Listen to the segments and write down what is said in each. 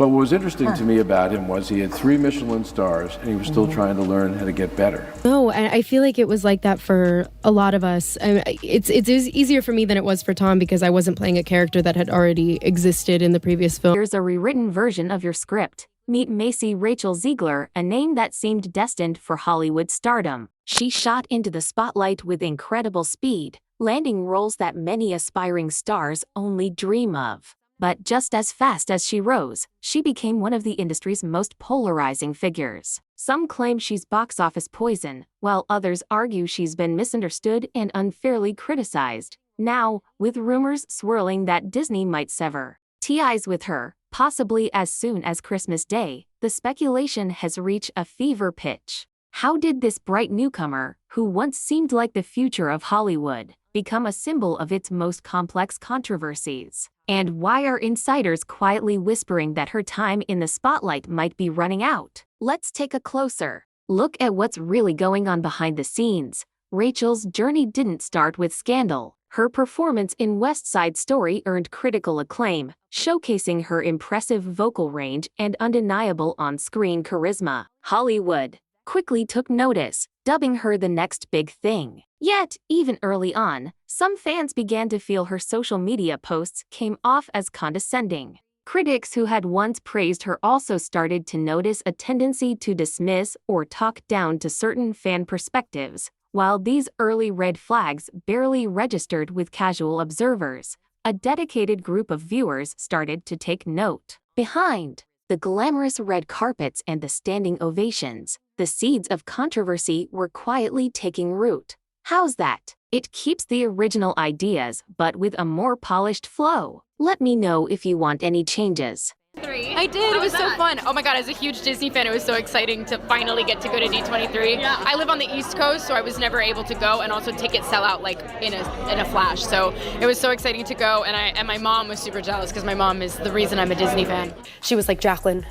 But what was interesting to me about him was he had 3 Michelin stars, and he was still trying to learn how to get better. No, and I feel like it was like that for a lot of us. It's easier for me than it was for Tom because I wasn't playing a character that had already existed in the previous film. Here's a rewritten version of your script. Meet Macy Rachel Zegler, a name that seemed destined for Hollywood stardom. She shot into the spotlight with incredible speed, landing roles that many aspiring stars only dream of. But just as fast as she rose, she became one of the industry's most polarizing figures. Some claim she's box office poison, while others argue she's been misunderstood and unfairly criticized. Now, with rumors swirling that Disney might sever ties with her, possibly as soon as Christmas Day, the speculation has reached a fever pitch. How did this bright newcomer, who once seemed like the future of Hollywood, become a symbol of its most complex controversies? And why are insiders quietly whispering that her time in the spotlight might be running out? Let's take a closer look at what's really going on behind the scenes. Rachel's journey didn't start with scandal. Her performance in West Side Story earned critical acclaim, showcasing her impressive vocal range and undeniable on-screen charisma. Hollywood quickly took notice, dubbing her the next big thing. Yet, even early on, some fans began to feel her social media posts came off as condescending. Critics who had once praised her also started to notice a tendency to dismiss or talk down to certain fan perspectives. While these early red flags barely registered with casual observers, a dedicated group of viewers started to take note. Behind the glamorous red carpets and the standing ovations, the seeds of controversy were quietly taking root. How's that? It keeps the original ideas, but with a more polished flow. Let me know if you want any changes. I did. It was so fun. Oh my god, as a huge Disney fan, it was so exciting to finally get to go to D23. Yeah. I live on the East Coast, so I was never able to go, and also tickets sell out like in a flash. So it was so exciting to go, and my mom was super jealous because my mom is the reason I'm a Disney fan. She was like, Jacqueline,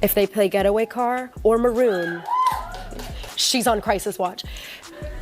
if they play Getaway Car or Maroon, she's on crisis watch.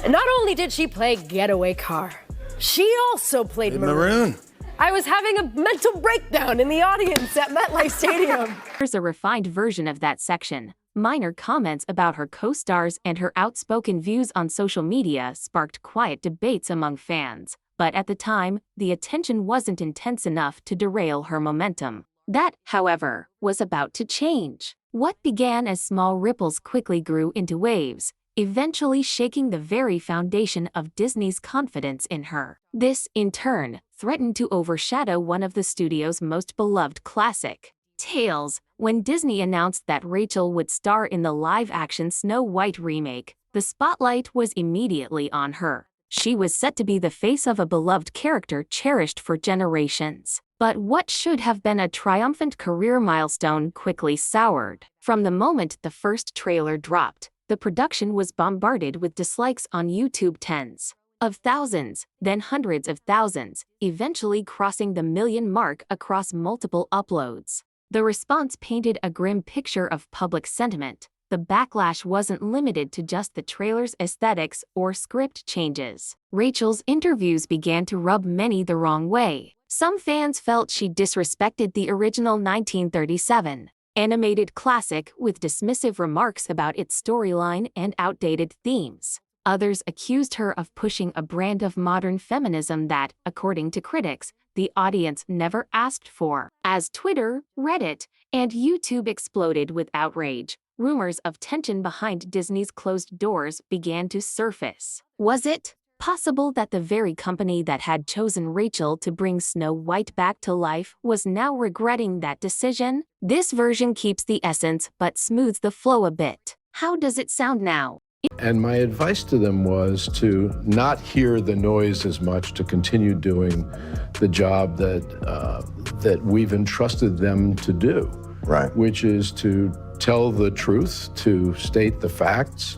And not only did she play Getaway Car, she also played Maroon. I was having a mental breakdown in the audience at MetLife Stadium. Here's a refined version of that section. Minor comments about her co-stars and her outspoken views on social media sparked quiet debates among fans. But at the time, the attention wasn't intense enough to derail her momentum. That, however, was about to change. What began as small ripples quickly grew into waves, eventually shaking the very foundation of Disney's confidence in her. This, in turn, threatened to overshadow one of the studio's most beloved classic tales. When Disney announced that Rachel would star in the live-action Snow White remake, the spotlight was immediately on her. She was set to be the face of a beloved character cherished for generations. But what should have been a triumphant career milestone quickly soured. From the moment the first trailer dropped, the production was bombarded with dislikes on YouTube, tens of thousands, then hundreds of thousands, eventually crossing the million mark across multiple uploads. The response painted a grim picture of public sentiment. The backlash wasn't limited to just the trailer's aesthetics or script changes. Rachel's interviews began to rub many the wrong way. Some fans felt she disrespected the original 1937 animated classic with dismissive remarks about its storyline and outdated themes. Others accused her of pushing a brand of modern feminism that, according to critics, the audience never asked for. As Twitter, Reddit, and YouTube exploded with outrage, rumors of tension behind Disney's closed doors began to surface. Was it possible that the very company that had chosen Rachel to bring Snow White back to life was now regretting that decision? This version keeps the essence but smooths the flow a bit. How does it sound now? And my advice to them was to not hear the noise as much, to continue doing the job that we've entrusted them to do. Right. Which is to tell the truth, to state the facts,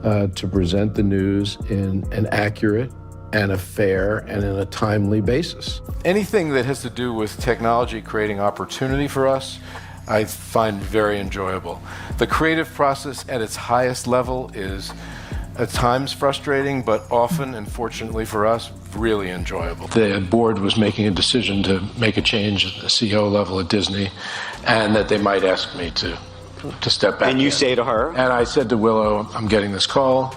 to present the news in an accurate and a fair and in a timely basis. Anything that has to do with technology creating opportunity for us, I find very enjoyable. The creative process at its highest level is at times frustrating, but often, and fortunately for us, really enjoyable. The board was making a decision to make a change at the CEO level at Disney, and that they might ask me to step back. And you say to her? And I said to Willow, I'm getting this call.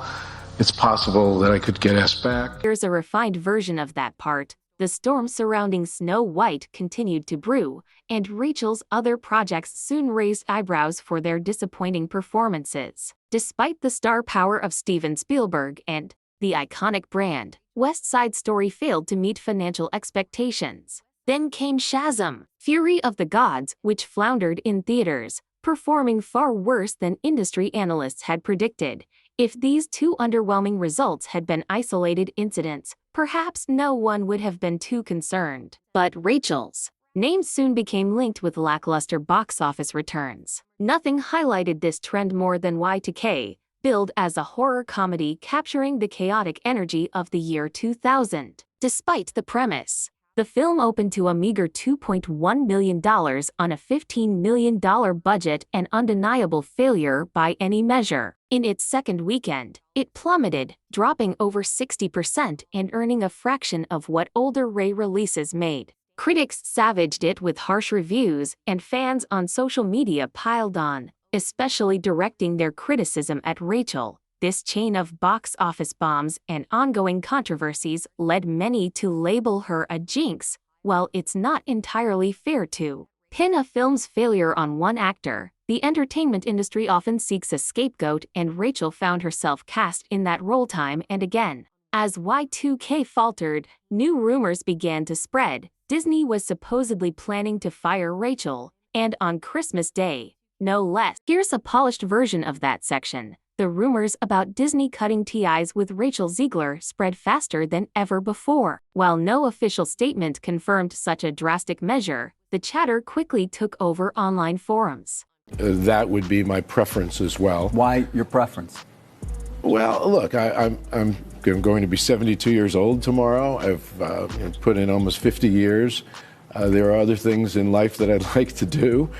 It's possible that I could get asked back. Here's a refined version of that part. The storm surrounding Snow White continued to brew, and Rachel's other projects soon raised eyebrows for their disappointing performances. Despite the star power of Steven Spielberg and the iconic brand, West Side Story failed to meet financial expectations. Then came Shazam! Fury of the Gods, which floundered in theaters, performing far worse than industry analysts had predicted. If these two underwhelming results had been isolated incidents, perhaps no one would have been too concerned. But Rachel's name soon became linked with lackluster box office returns. Nothing highlighted this trend more than Y2K, billed as a horror comedy capturing the chaotic energy of the year 2000. Despite the premise, the film opened to a meager $2.1 million on a $15 million budget, an undeniable failure by any measure. In its second weekend, it plummeted, dropping over 60% and earning a fraction of what older Ray releases made. Critics savaged it with harsh reviews, and fans on social media piled on, especially directing their criticism at Rachel. This chain of box office bombs and ongoing controversies led many to label her a jinx, while it's not entirely fair to pin a film's failure on one actor. The entertainment industry often seeks a scapegoat, and Rachel found herself cast in that role time and again. As Y2K faltered, new rumors began to spread. Disney was supposedly planning to fire Rachel, and on Christmas Day, no less. Here's a polished version of that section. The rumors about Disney cutting ties with Rachel Zegler spread faster than ever before. While no official statement confirmed such a drastic measure, the chatter quickly took over online forums. That would be my preference as well. Why your preference? Well, look, I'm going to be 72 years old tomorrow. I've put in almost 50 years. There are other things in life that I'd like to do.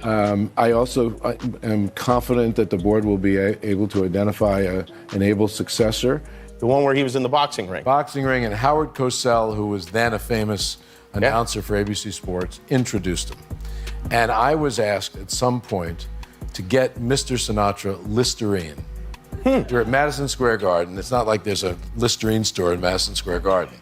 I also am confident that the board will be able to identify an able successor. The one where he was in the boxing ring. Boxing ring, and Howard Cosell, who was then a famous announcer for ABC Sports, introduced him. And I was asked at some point to get Mr. Sinatra Listerine. You're at Madison Square Garden. It's not like there's a Listerine store in Madison Square Garden.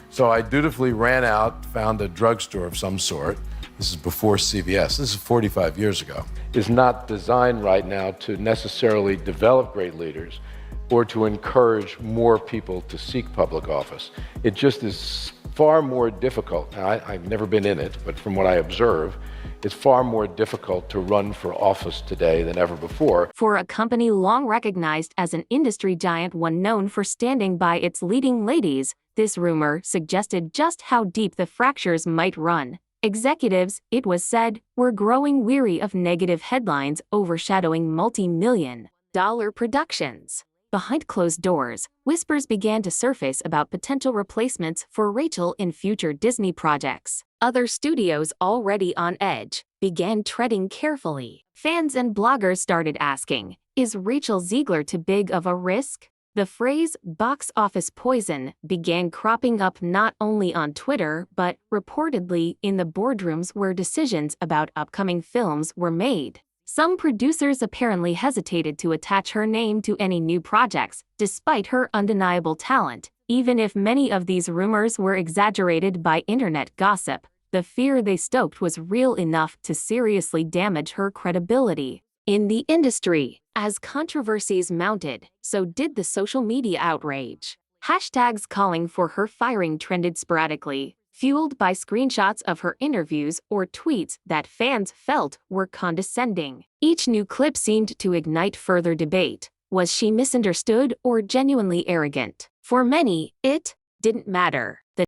So I dutifully ran out, found a drugstore of some sort. This is before CVS. This is 45 years ago. It's not designed right now to necessarily develop great leaders or to encourage more people to seek public office. It just is far more difficult. Now, I've never been in it, but from what I observe, it's far more difficult to run for office today than ever before. For a company long recognized as an industry giant, one known for standing by its leading ladies, this rumor suggested just how deep the fractures might run. Executives, it was said, were growing weary of negative headlines overshadowing multi-million-dollar productions. Behind closed doors, whispers began to surface about potential replacements for Rachel in future Disney projects. Other studios, already on edge, began treading carefully. Fans and bloggers started asking, is Rachel Zegler too big of a risk? The phrase box office poison began cropping up not only on Twitter but reportedly in the boardrooms where decisions about upcoming films were made. Some producers apparently hesitated to attach her name to any new projects, despite her undeniable talent. Even if many of these rumors were exaggerated by internet gossip, the fear they stoked was real enough to seriously damage her credibility in the industry. As controversies mounted, so did the social media outrage. Hashtags calling for her firing trended sporadically, fueled by screenshots of her interviews or tweets that fans felt were condescending. Each new clip seemed to ignite further debate. Was she misunderstood or genuinely arrogant? For many, it didn't matter.